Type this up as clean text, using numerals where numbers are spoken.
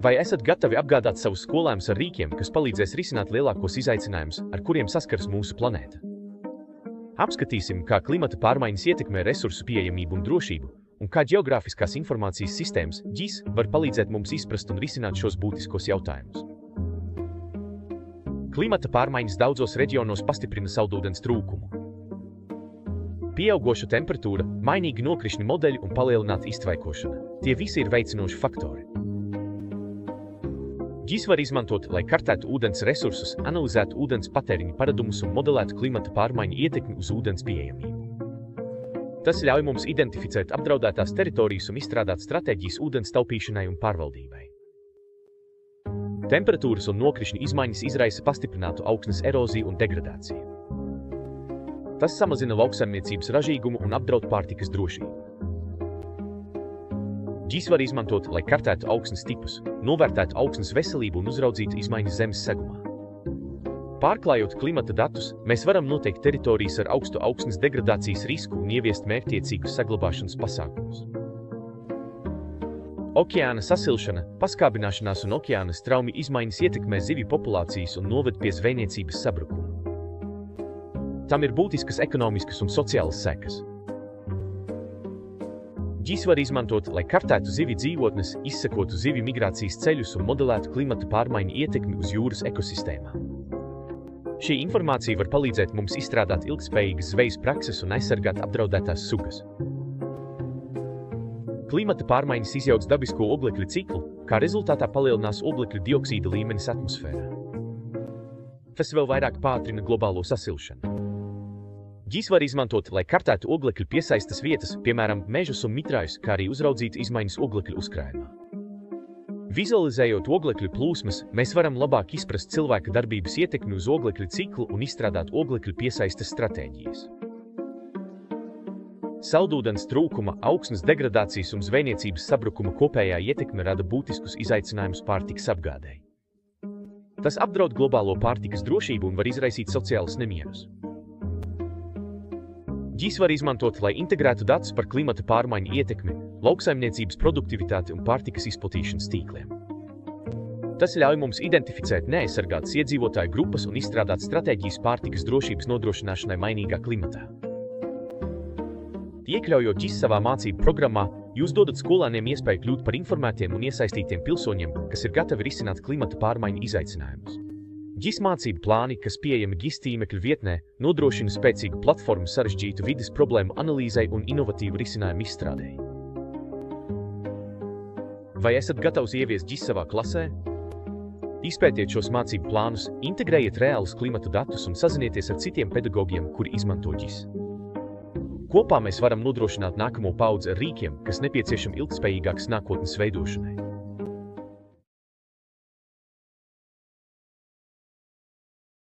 Vai esat gatavi apgādāt savus skolēnus ar rīkiem, kas palīdzēs risināt lielākos izaicinājumus, ar kuriem saskars mūsu planēta? Apskatīsim, kā klimata pārmaiņas ietekmē resursu pieejamību un drošību, un kā ģeogrāfiskās informācijas sistēmas GIS var palīdzēt mums izprast un risināt šos būtiskos jautājumus. Klimata pārmaiņas daudzos reģionos pastiprina saldūdens trūkumu. Pieaugoša temperatūra, mainīgi nokrišņu modeļi un palielināta iztvaikošana. Tie visi ir veicinoši faktori. GIS var izmantot, lai kartētu ūdens resursus, analizētu ūdens patēriņa paradumus un modelētu klimata pārmaiņu ietekmi uz ūdens pieejamību. Tas ļauj mums identificēt apdraudētās teritorijas un izstrādāt stratēģijas ūdens taupīšanai un pārvaldībai. Temperatūras un nokrišņu izmaiņas izraisa pastiprinātu augsnes eroziju un degradāciju. Tas samazina lauksaimniecības ražīgumu un apdraud pārtikas drošību. GIS var izmantot, lai kartētu augsnes tipus, novērtētu augsnes veselību un uzraudzītu izmaiņas zemes segumā. Pārklājot klimata datus, mēs varam noteikt teritorijas ar augstu augsnes degradācijas risku un ieviest mērķtiecīgus saglabāšanas pasākumus. Okeāna sasilšana, paskābināšanās un okeāna straumi izmaiņas ietekmē zivju populācijas un noved pie zvejniecības sabrukuma. Tam ir būtiskas ekonomiskas un sociālas sekas. GIS var izmantot, lai kartētu zivju dzīvotnes, izsekotu zivju migrācijas ceļus un modelētu klimata pārmaiņu ietekmi uz jūras ekosistēmām. Šī informācija var palīdzēt mums izstrādāt ilgtspējīgas zvejas prakses un aizsargāt apdraudētās sugas. Klimata pārmaiņas izjauc dabisko oglekļa ciklu, kā rezultātā palielinās oglekļa dioksīda līmenis atmosfērā. Tas vēl vairāk pātrina globālo sasilšanu. GIS var izmantot, lai kartētu oglekļa piesaistes vietas, piemēram, mežus un mitrājus, kā arī uzraudzītu izmaiņas oglekļa uzkrājumā. Vizualizējot oglekļa plūsmas, mēs varam labāk izprast cilvēka darbības ietekmi uz oglekļa ciklu un izstrādāt oglekļa piesaistes stratēģijas. Saldūdens trūkuma, augsnes degradācijas un zvejniecības sabrukuma kopējā ietekme rada būtiskus izaicinājumus pārtikas apgādei. Tas apdraud globālo pārtikas drošību un var izraisīt sociālus nemierus. GIS var izmantot, lai integrētu datus par klimata pārmaiņu ietekmi, lauksaimniecības produktivitāti un pārtikas izplatīšanas tīkliem. Tas ļauj mums identificēt neaizsargātas iedzīvotāju grupas un izstrādāt stratēģijas pārtikas drošības nodrošināšanai mainīgā klimatā. Iekļaujot GIS savā mācību programmā, jūs dodat skolēniem iespēju kļūt par informētiem un iesaistītiem pilsoņiem, kas ir gatavi risināt klimata pārmaiņu izaicinājumus. GIS mācību plāni, kas pieejami GIS tīmekļa vietnē, nodrošina spēcīgu platformu sarežģītu vides problēmu analīzei un inovatīvu risinājumu izstrādei. Vai esat gatavs ieviest GIS savā klasē? Izpētiet šos mācību plānus, integrējiet reālus klimata datus un sazinieties ar citiem pedagogiem, kuri izmanto GIS. Kopā mēs varam nodrošināt nākamo paudzi ar rīkiem, kas nepieciešami ilgtspējīgākas nākotnes veidošanai.